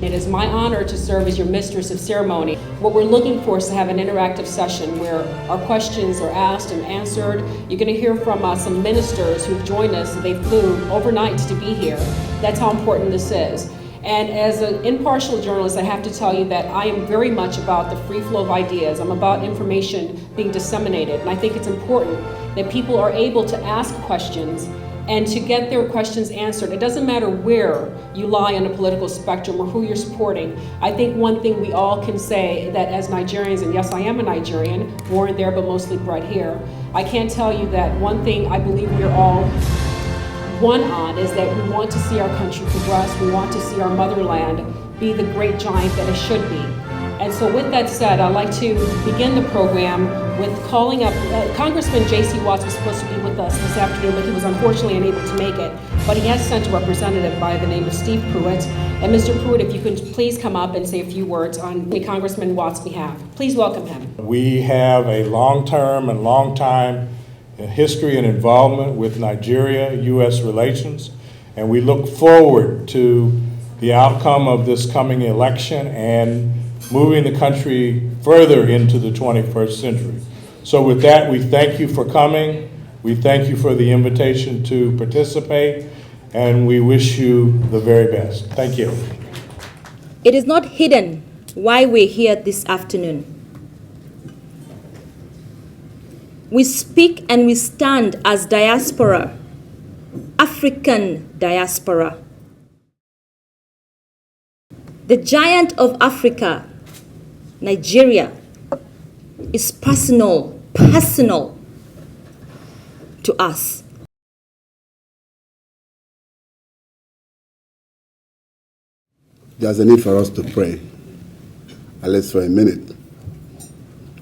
It is my honor to serve as your mistress of ceremony. What we're looking for is to have an interactive session where our questions are asked and answered. You're going to hear from some ministers who've joined us. They flew overnight to be here. That's how important this is. And as an impartial journalist, I have to tell you that I am very much about the free flow of ideas. I'm about information being disseminated. And I think it's important that people are able to ask questions and to get their questions answered. It doesn't matter where you lie on the political spectrum or who you're supporting. I think one thing we all can say that as Nigerians, and yes, I am a Nigerian, born there but mostly bred here, I can tell you that one thing I believe we're all one on is that we want to see our country progress. We want to see our motherland be the great giant that it should be. And so with that said, I'd like to begin the program with calling up, Congressman J.C. Watts was supposed to be with us this afternoon, but he was unfortunately unable to make it. But he has sent a representative by the name of Steve Pruitt. And Mr. Pruitt, if you could please come up and say a few words on Congressman Watts' behalf. Please welcome him. We have a long-term and long-time history and involvement with Nigeria-U.S. relations, and we look forward to the outcome of this coming election and moving the country further into the 21st century. So with that, we thank you for coming. We thank you for the invitation to participate, and we wish you the very best. Thank you. It is not hidden why we're here this afternoon. We speak and we stand as diaspora, African diaspora. The giant of Africa, Nigeria, is personal to us. There's a need for us to pray, at least for a minute,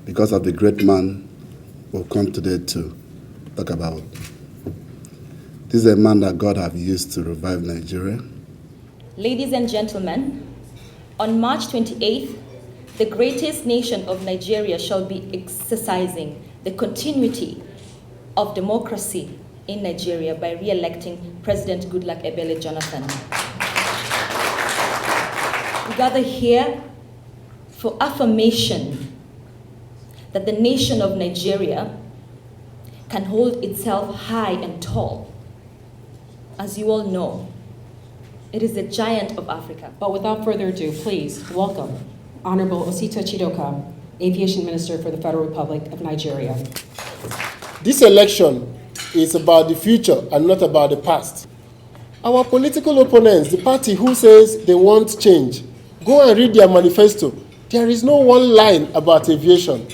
because of the great man we'll come today to talk about. This is a man that God has used to revive Nigeria. Ladies and gentlemen, on March 28th, the greatest nation of Nigeria shall be exercising the continuity of democracy in Nigeria by re-electing President Goodluck Ebele Jonathan. We gather here for affirmation that the nation of Nigeria can hold itself high and tall. As you all know, it is the giant of Africa. But without further ado, please welcome Honorable OSITA CHIDOKA, Aviation Minister for the Federal Republic of Nigeria. This election is about the future and not about the past. Our political opponents, the party who says they want change, go and read their manifesto. There is no one line about aviation.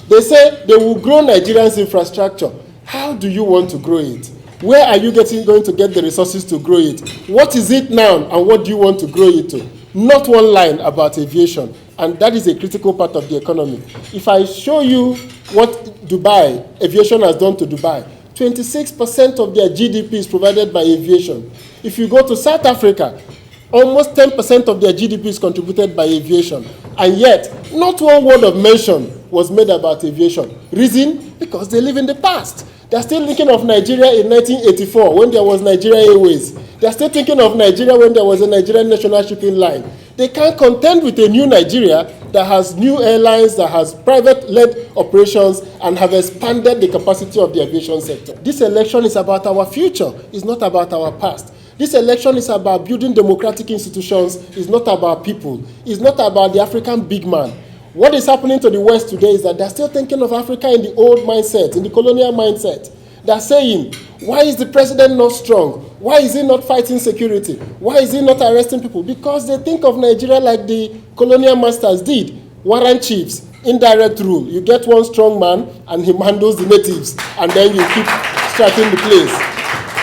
They say they will grow Nigeria's infrastructure. How do you want to grow it? Where are you going to get the resources to grow it? What is it now and what do you want to grow it to? Not one line about aviation, and that is a critical part of the economy. If I show you what Dubai, aviation has done to Dubai, 26% of their GDP is provided by aviation. If you go to South Africa, almost 10% of their GDP is contributed by aviation. And yet, not one word of mention was made about aviation. Reason? Because they live in the past. They're still thinking of Nigeria in 1984 when there was Nigeria Airways. They're still thinking of Nigeria when there was a Nigerian National Shipping Line. They can't contend with a new Nigeria that has new airlines, that has private-led operations, and have expanded the capacity of the aviation sector. This election is about our future. It's not about our past. This election is about building democratic institutions. It's not about people. It's not about the African big man. What is happening to the West today is that they're still thinking of Africa in the old mindset, in the colonial mindset. They're saying, why is the president not strong? Why is he not fighting security? Why is he not arresting people? Because they think of Nigeria like the colonial masters did. Warrant chiefs, indirect rule. You get one strong man and he handles the natives, and then you keep striking the place.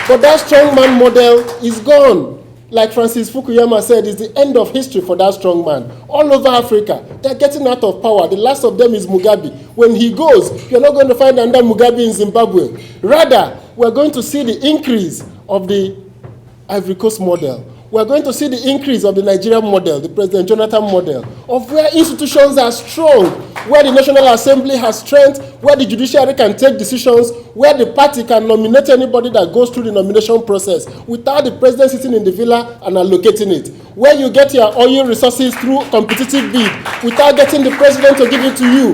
But that strong man model is gone. Like Francis Fukuyama said, it's the end of history for that strong man. All over Africa, they're getting out of power. The last of them is Mugabe. When he goes, you're not going to find another Mugabe in Zimbabwe. Rather, we're going to see the increase of the Ivory Coast model. We're going to see the increase of the Nigerian model, the President Jonathan model, of where institutions are strong, where the National Assembly has strength, where the judiciary can take decisions, where the party can nominate anybody that goes through the nomination process without the president sitting in the villa and allocating it, where you get your oil resources through competitive bid without getting the president to give it to you.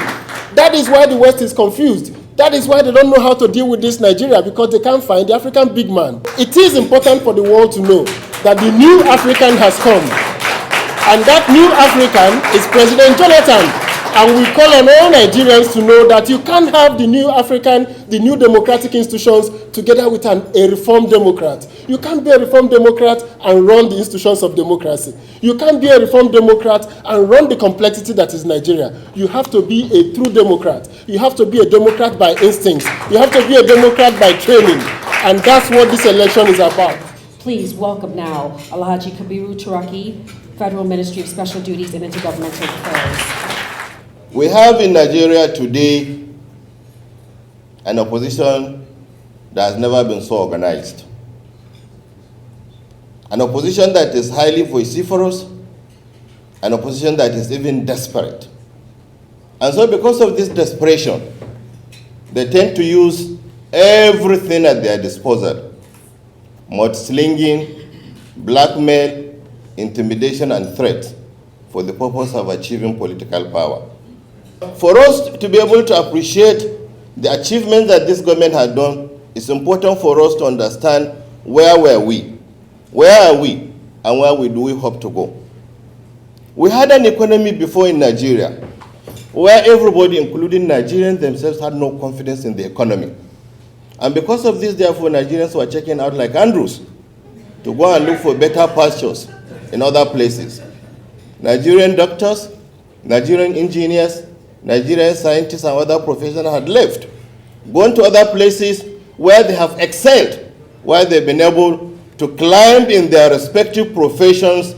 That is why the West is confused. That is why they don't know how to deal with this Nigeria, because they can't find the African big man. It is important for the world to know that the new African has come. And that new African is President Jonathan. And we call on all Nigerians to know that you can't have the new African, the new democratic institutions together with a reformed Democrat. You can't be a reformed Democrat and run the institutions of democracy. You can't be a reformed Democrat and run the complexity that is Nigeria. You have to be a true Democrat. You have to be a Democrat by instincts. You have to be a Democrat by training. And that's what this election is about. Please welcome now Alhaji Kabiru TURAKI, Federal Ministry of Special Duties and Intergovernmental Affairs. We have in Nigeria today an opposition that has never been so organized. An opposition that is highly vociferous, an opposition that is even desperate. And so because of this desperation, they tend to use everything at their disposal: mudslinging, blackmail, intimidation, and threat for the purpose of achieving political power. For us to be able to appreciate the achievements that this government has done, it's important for us to understand where were we, where are we, and where do we hope to go. We had an economy before in Nigeria where everybody, including Nigerians themselves, had no confidence in the economy. And because of this, therefore, Nigerians were checking out like Andrews to go and look for better pastures in other places. Nigerian doctors, Nigerian engineers, Nigerian scientists and other professionals had left, gone to other places where they have excelled, where they've been able to climb in their respective professions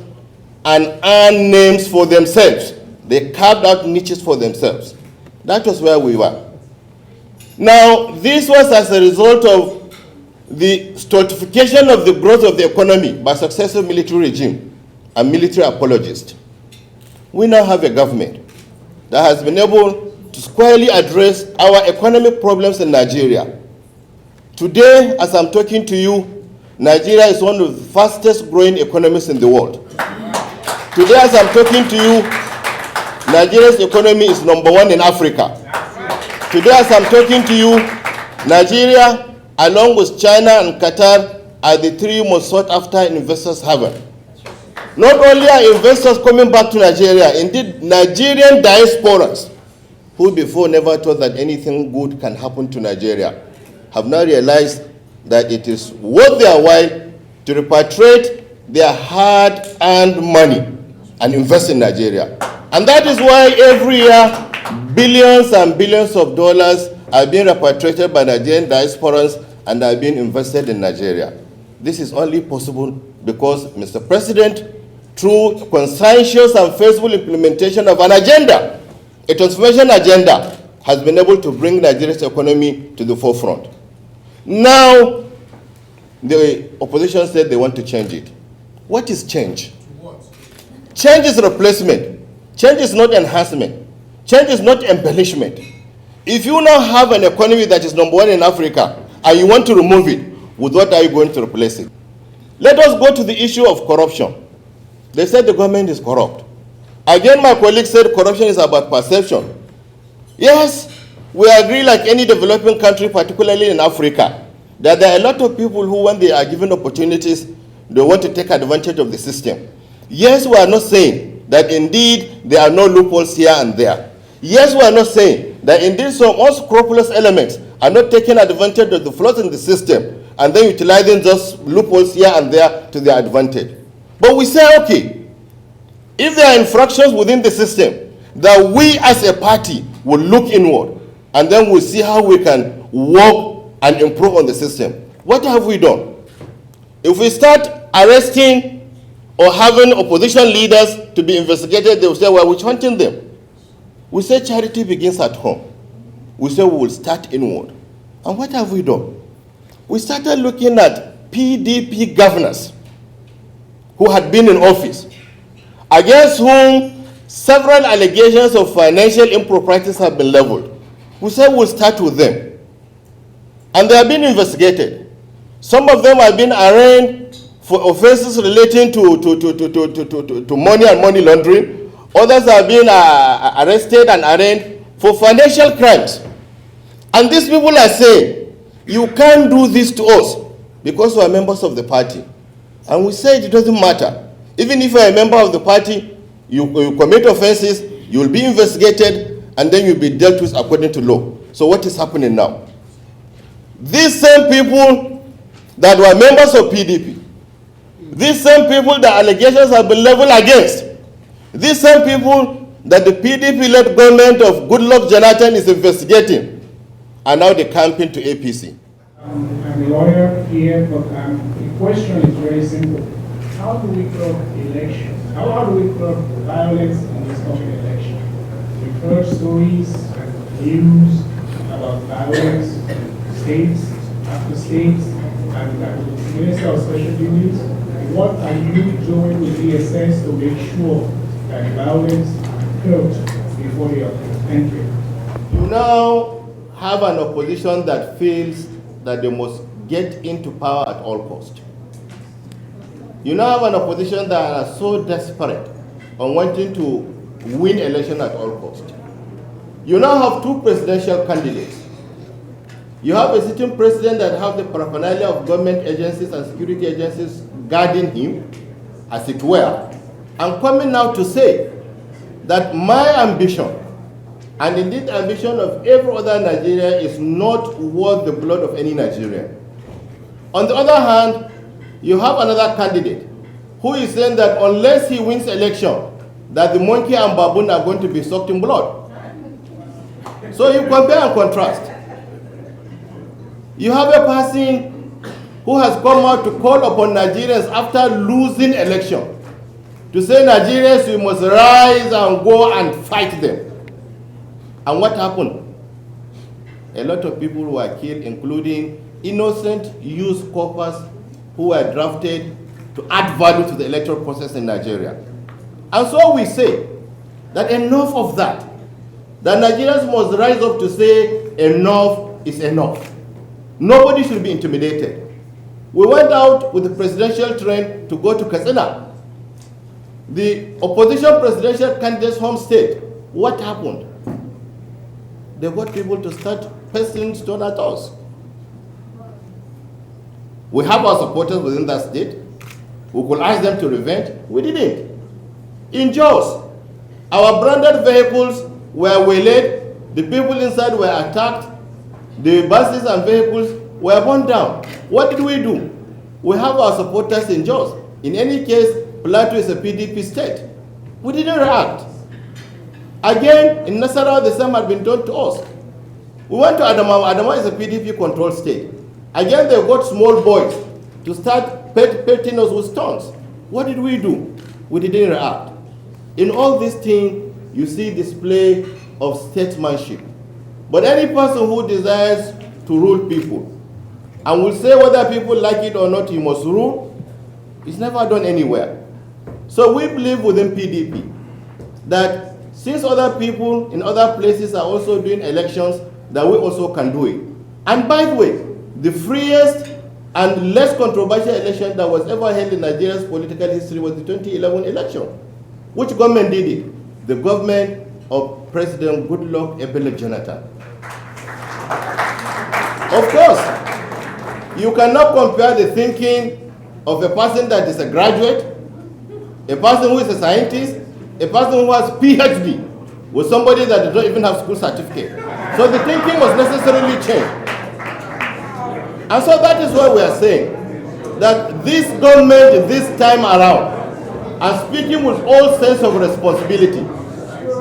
and earn names for themselves. They carved out niches for themselves. That was where we were. Now, this was as a result of the stultification of the growth of the economy by successive military regime and military apologists. We now have a government that has been able to squarely address our economic problems in Nigeria. Today, as I'm talking to you, Nigeria is one of the fastest growing economies in the world. Today, as I'm talking to you, Nigeria's economy is #1 in Africa. Today, as I'm talking to you, Nigeria, along with China and Qatar, are the 3 most sought after investors haven. Not only are investors coming back to Nigeria, indeed Nigerian diasporas, who before never thought that anything good can happen to Nigeria, have now realized that it is worth their while to repatriate their hard-earned money and invest in Nigeria. And that is why every year billions and billions of dollars are being repatriated by Nigerian diasporas and are being invested in Nigeria. This is only possible because, Mr. President, through conscientious and faithful implementation of an agenda, a transformation agenda, has been able to bring Nigeria's economy to the forefront. Now, the opposition said they want to change it. What is change? Change is replacement. Change is not enhancement. Change is not embellishment. If you now have an economy that is #1 in Africa and you want to remove it, with what are you going to replace it? Let us go to the issue of corruption. They said the government is corrupt. Again, my colleague said corruption is about perception. Yes, we agree, like any developing country, particularly in Africa, that there are a lot of people who, when they are given opportunities, they want to take advantage of the system. Yes, we are not saying that indeed there are no loopholes here and there. Yes, we are not saying that indeed some unscrupulous elements are not taking advantage of the flaws in the system and then utilizing those loopholes here and there to their advantage. But we say, okay, if there are infractions within the system, that we as a party will look inward and then we'll see how we can work and improve on the system. What have we done? If we start arresting or having opposition leaders to be investigated, they will say, well, we're hunting them. We say charity begins at home. We say we will start inward. And what have we done? We started looking at PDP governors who had been in office, against whom several allegations of financial improprieties have been leveled. We said we'll start with them. And they have been investigated. Some of them have been arraigned for offenses relating to money and money laundering. Others have been arrested and arraigned for financial crimes. And these people are saying, you can't do this to us because we are members of the party. And we said it doesn't matter. Even if you are a member of the party, you commit offenses, you will be investigated, and then you'll be dealt with according to law. So what is happening now? These same people that were members of PDP, these same people that allegations have been leveled against, these same people that the PDP-led government of Goodluck Jonathan is investigating, are now decamping to APC. I'm a lawyer here, but the question is very simple. How do we curb elections? How do we curb violence in this coming election? We've heard stories and news about violence in states after states, and the Minister of Special Duties. What are you doing with DSS to make sure that violence is curbed before the election? Thank you. You now have an opposition that feels that they must get into power at all costs. You now have an opposition that are so desperate on wanting to win election at all costs. You now have two presidential candidates. You have a sitting president that have the paraphernalia of government agencies and security agencies guarding him, as it were, and coming now to say that my ambition, and indeed the ambition of every other Nigerian, is not worth the blood of any Nigerian. On the other hand, you have another candidate who is saying that unless he wins election, that the monkey and baboon are going to be sucked in blood. So you compare and contrast. You have a person who has come out to call upon Nigerians after losing election to say, Nigerians, we must rise and go and fight them. And what happened? A lot of people were killed, including innocent youth corpers who were drafted to add value to the electoral process in Nigeria. And so we say that enough of that. That Nigerians must rise up to say enough is enough. Nobody should be intimidated. We went out with the presidential train to go to Katsina, the opposition presidential candidate's home state. What happened? They got people to start pesting stone at us. We have our supporters within that state. We could ask them to revenge. We didn't. In Jos, our branded vehicles were waylaid. The people inside were attacked. The buses and vehicles were burned down. What did we do? We have our supporters in Jos. In any case, Plateau is a PDP state. We didn't react. Again, in Nasarawa, the same had been done to us. We went to Adamawa. Adamawa is a PDP-controlled state. Again, they got small boys to start pelting us with stones. What did we do? We didn't react. In all these things, you see display of statesmanship. But any person who desires to rule people and will say whether people like it or not, he must rule, it's never done anywhere. So we believe within PDP that since other people in other places are also doing elections, that we also can do it. And by the way, the freest and less controversial election that was ever held in Nigeria's political history was the 2011 election. Which government did it? The government of President Goodluck Jonathan. Of course, you cannot compare the thinking of a person that is a graduate, a person who is a scientist, a person who has PhD, with somebody that does not even have school certificate. So the thinking must necessarily change. And so that is why we are saying that this government this time around, and speaking with all sense of responsibility,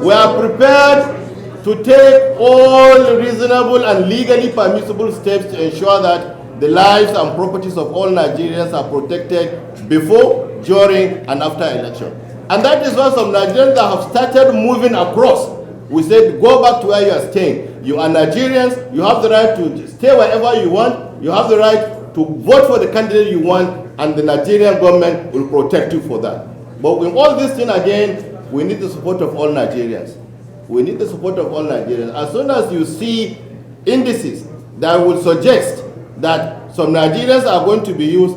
we are prepared to take all reasonable and legally permissible steps to ensure that the lives and properties of all Nigerians are protected before, during, and after election. And that is why some Nigerians that have started moving across, we said, go back to where you are staying. You are Nigerians, you have the right to stay wherever you want, you have the right to vote for the candidate you want, and the Nigerian government will protect you for that. But with all this thing again, we need the support of all Nigerians. We need the support of all Nigerians. As soon as you see indices that will suggest that some Nigerians are going to be used,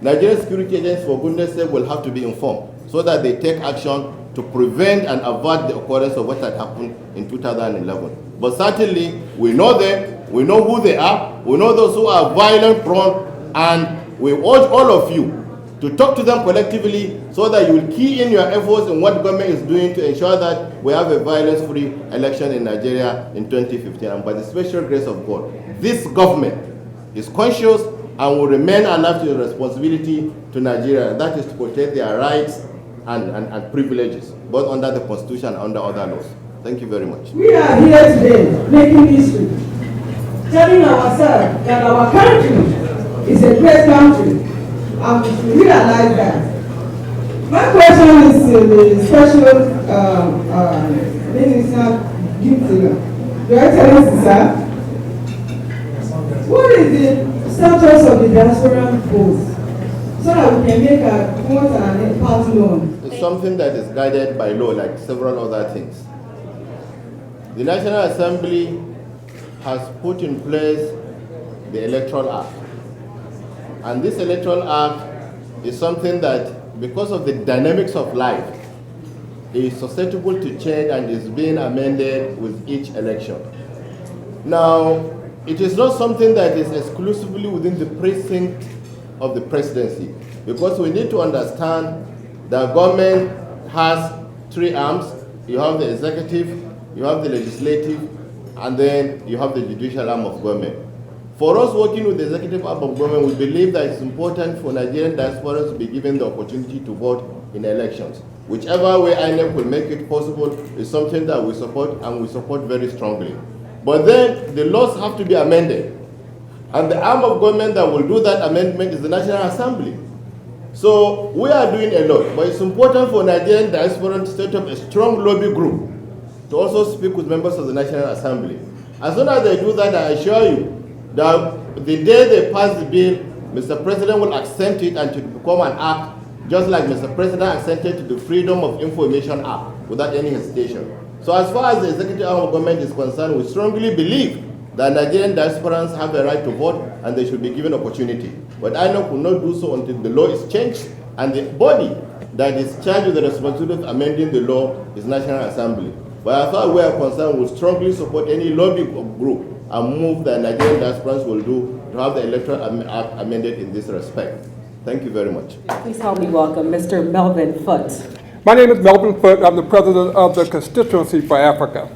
Nigerian security agents, for goodness sake, will have to be informed so that they take action to prevent and avert the occurrence of what had happened in 2011. But certainly, we know them, we know who they are, we know those who are violent prone, and we urge all of you to talk to them collectively so that you will key in your efforts in what government is doing to ensure that we have a violence-free election in Nigeria in 2015. And by the special grace of God, this government is conscious and will remain alive to the responsibility to Nigeria. That is to protect their rights and privileges, both under the Constitution and under other laws. Thank you very much. We are here today making history, telling ourselves that our country is a great country, and we should realize that. My question is to the special Minister Gipsy. Your Excellency, sir, what is the status of the diaspora votes so that we can make a point and pass known? It's something that is guided by law, like several other things. The National Assembly has put in place the Electoral Act. And this Electoral Act is something that, because of the dynamics of life, is susceptible to change and is being amended with each election. Now, it is not something that is exclusively within the precinct of the presidency, because we need to understand that government has three arms. You have the executive, you have the legislative, and then you have the judicial arm of government. For us working with the executive arm of government, we believe that it's important for Nigerian diaspora to be given the opportunity to vote in elections. Whichever way INEC will make it possible is something that we support, and we support very strongly. But then the laws have to be amended. And the arm of government that will do that amendment is the National Assembly. So we are doing a lot, but it's important for Nigerian diaspora to set up a strong lobby group to also speak with members of the National Assembly. As soon as they do that, I assure you that the day they pass the bill, Mr. President will accent it and to become an act, just like Mr. President accented to the Freedom of Information Act without any hesitation. So as far as the executive arm of government is concerned, we strongly believe that Nigerian diasporans have a right to vote and they should be given opportunity. But INEC will not do so until the law is changed, and the body that is charged with the responsibility of amending the law is National Assembly. But as far as we are concerned, we strongly support any lobby group and move that Nigerian diasporans will do to have the Electoral Act amended in this respect. Thank you very much. Please help me welcome Mr. Melvin Foote. My name is Melvin Foote. I'm the president of the Constituency for Africa.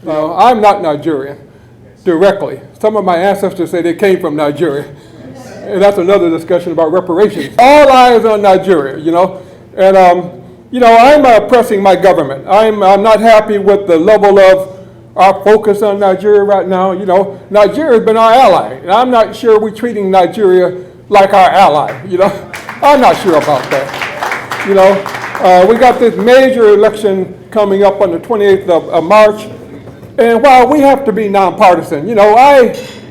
I'm not Nigerian directly. Some of my ancestors say they came from Nigeria. And that's another discussion about reparations. All eyes on Nigeria, you know. And, I'm pressing my government. I'm not happy with the level of our focus on Nigeria right now. You know, Nigeria has been our ally. And I'm not sure we're treating Nigeria like our ally, you know. I'm not sure about that. You know, we got this major election coming up on the 28th of March. And while we have to be nonpartisan, you know,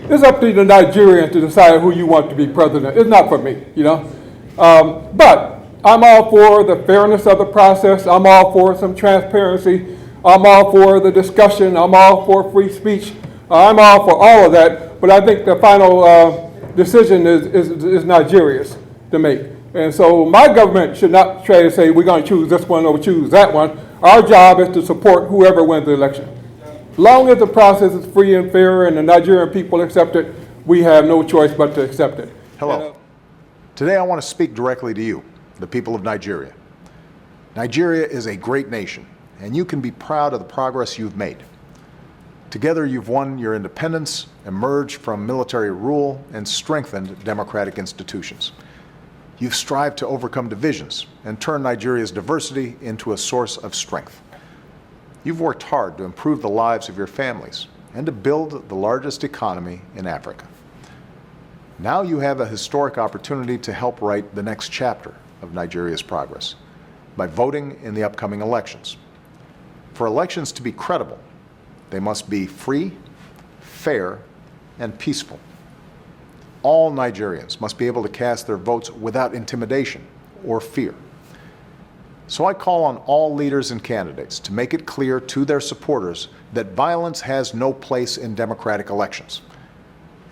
it's up to the Nigerians to decide who you want to be president. It's not for me, you know. But I'm all for the fairness of the process. I'm all for some transparency. I'm all for the discussion. I'm all for free speech. I'm all for all of that. But I think the final decision is Nigeria's to make. And so my government should not try to say we're going to choose this one or choose that one. Our job is to support whoever wins the election. As long as the process is free and fair and the Nigerian people accept it, we have no choice but to accept it. Hello. Today I want to speak directly to you, the people of Nigeria. Nigeria is a great nation, and you can be proud of the progress you've made. Together you've won your independence, emerged from military rule, and strengthened democratic institutions. You've strived to overcome divisions and turn Nigeria's diversity into a source of strength. You've worked hard to improve the lives of your families and to build the largest economy in Africa. Now you have a historic opportunity to help write the next chapter of Nigeria's progress by voting in the upcoming elections. For elections to be credible, they must be free, fair, and peaceful. All Nigerians must be able to cast their votes without intimidation or fear. So I call on all leaders and candidates to make it clear to their supporters that violence has no place in democratic elections,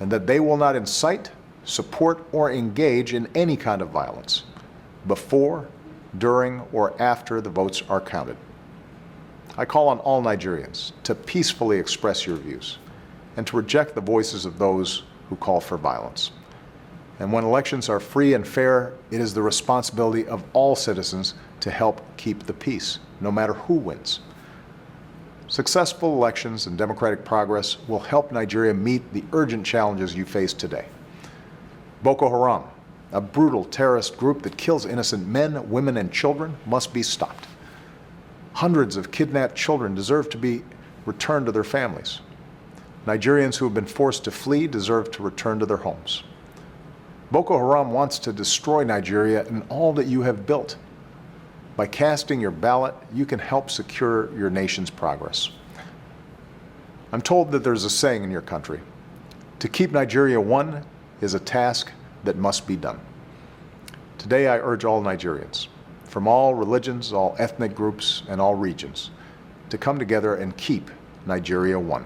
and that they will not incite, support, or engage in any kind of violence before, during, or after the votes are counted. I call on all Nigerians to peacefully express your views and to reject the voices of those who call for violence. And when elections are free and fair, it is the responsibility of all citizens to help keep the peace, no matter who wins. Successful elections and democratic progress will help Nigeria meet the urgent challenges you face today. Boko Haram, a brutal terrorist group that kills innocent men, women, and children, must be stopped. Hundreds of kidnapped children deserve to be returned to their families. Nigerians who have been forced to flee deserve to return to their homes. Boko Haram wants to destroy Nigeria and all that you have built. By casting your ballot, you can help secure your nation's progress. I'm told that there's a saying in your country, to keep Nigeria one is a task that must be done. Today I urge all Nigerians, from all religions, all ethnic groups, and all regions, to come together and keep Nigeria one.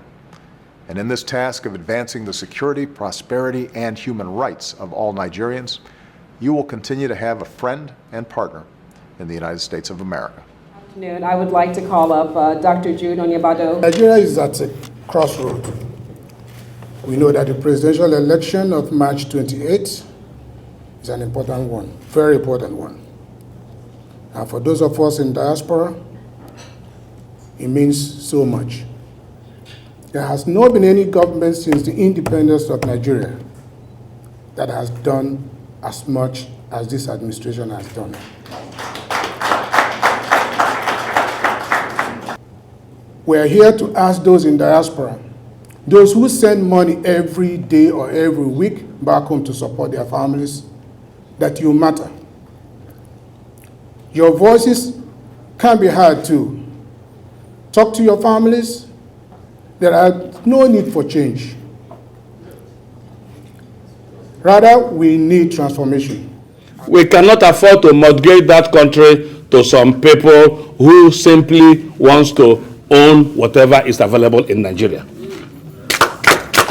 And in this task of advancing the security, prosperity, and human rights of all Nigerians, you will continue to have a friend and partner in the United States of America. I would like to call up Dr. Jude Onyebado. Nigeria is at a crossroad. We know that the presidential election of March 28th is an important one, very important one. And for those of us in diaspora, it means so much. There has not been any government since the independence of Nigeria that has done as much as this administration has done. We are here to ask those in diaspora, those who send money every day or every week back home to support their families, that you matter. Your voices can be heard too. Talk to your families. There is no need for change. Rather, we need transformation. We cannot afford to mortgage that country to some people who simply wants to own whatever is available in Nigeria.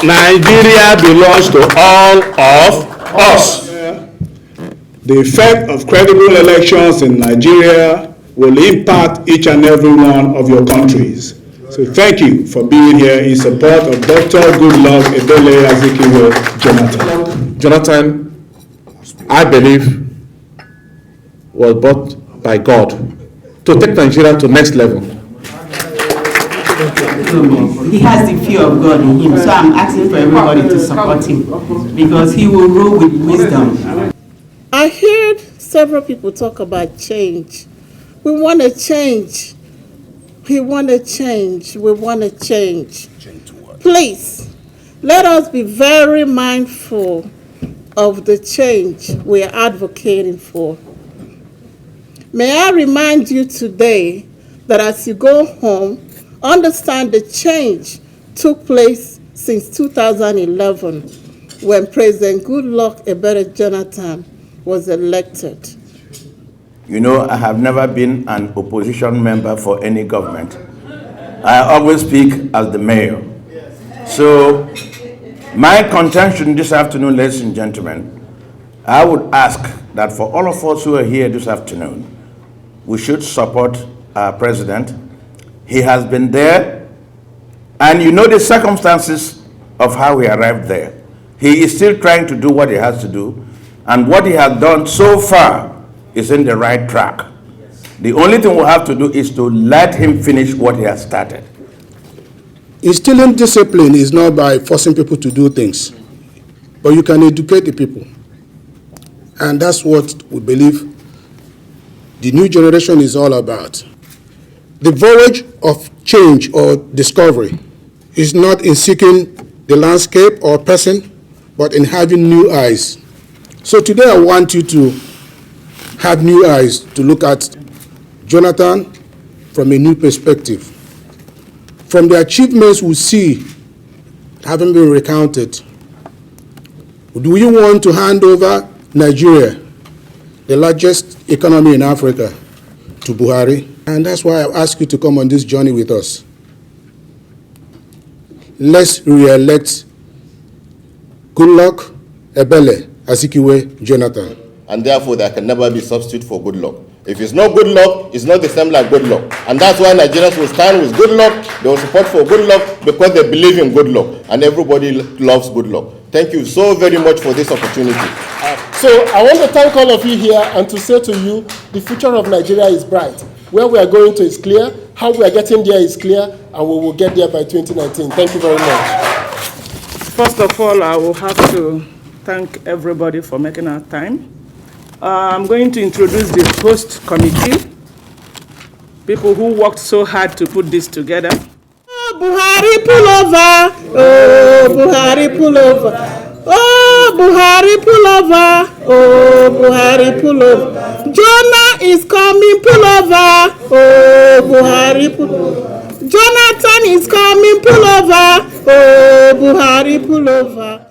Nigeria belongs to all of us. The effect of credible elections in Nigeria will impact each and every one of your countries. So thank you for being here in support of Dr. Goodluck Ebele Azikiwe Jonathan. Jonathan, I believe, was brought by God to take Nigeria to the next level. He has the fear of God in him, so I'm asking for everybody to support him because he will rule with wisdom. I heard several people talk about change. We want to change. We want to change. We want to change. Please, let us be very mindful of the change we are advocating for. May I remind you today that as you go home, understand the change took place since 2011 when President Goodluck Ebele Jonathan was elected. You know, I have never been an opposition member for any government. I always speak as the mayor. So, my contention this afternoon, ladies and gentlemen, I would ask that for all of us who are here this afternoon, we should support our president. He has been there, and you know the circumstances of how he arrived there. He is still trying to do what he has to do, and what he has done so far is in the right track. The only thing we have to do is to let him finish what he has started. Instilling discipline is not by forcing people to do things, but you can educate the people. And that's what we believe the new generation is all about. The voyage of change or discovery is not in seeking the landscape or person, but in having new eyes. So today I want you to have new eyes to look at Jonathan from a new perspective. From the achievements we see having been recounted, do you want to hand over Nigeria, the largest economy in Africa, to Buhari, and that's why I ask you to come on this journey with us. Let's re-elect Goodluck, Ebele, Azikiwe, Jonathan. And therefore, there can never be substitute for Goodluck. If it's not Goodluck, it's not the same like Goodluck. And that's why Nigerians will stand with Goodluck. They will support for Goodluck because they believe in Goodluck. And everybody loves Goodluck. Thank you so very much for this opportunity. So I want to thank all of you here and to say to you, the future of Nigeria is bright. Where we are going to is clear. How we are getting there is clear. And we will get there by 2019. Thank you very much. First of all, I will have to thank everybody for making our time. I'm going to introduce the host committee, people who worked so hard to put this together. Oh, Buhari pull over. Oh, Buhari pull over. Oh, Buhari pull over. Oh, Buhari pull over. Jonah is coming, pull over. Oh, Buhari pull over. Jonathan is coming, pull over. Oh, Buhari pull over.